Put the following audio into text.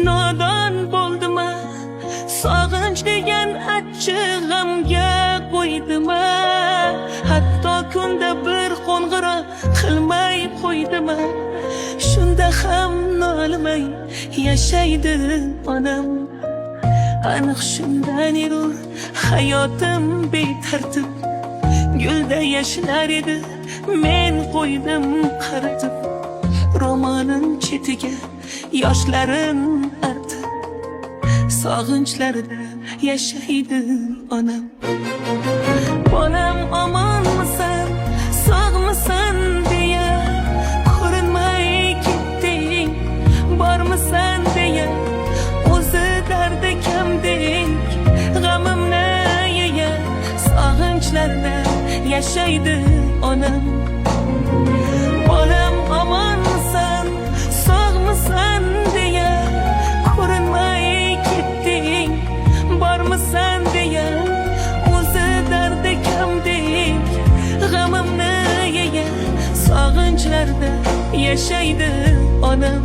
nodon bo'ldimi? Sog'inch degan achchig'imga qo'ydimi? Hatto kunda bir qo'ng'iroq qilmay qo'ydimi? Shunda ham nolmay yashaydi onam. Aniq shundan edi hayotim betartib. Gulda yashnar edi, men qo'ydim qaritib. Romanim chetiga yoshlarim artib, sog'inchlarida yashaydi onam. Bolam omonmisan, sog'misan deya ko'rinmay ketding. Bormisan deya o'zi dardi kamdek g'amimni yeya, sog'inchlarda yashaydi onam. Bolam omonmisan, sog'misan deya ko'rinmay ketding. Bormisan deya o'zi dardi kamdek g'amimni yeya, sog'inchlarda yashaydi onam.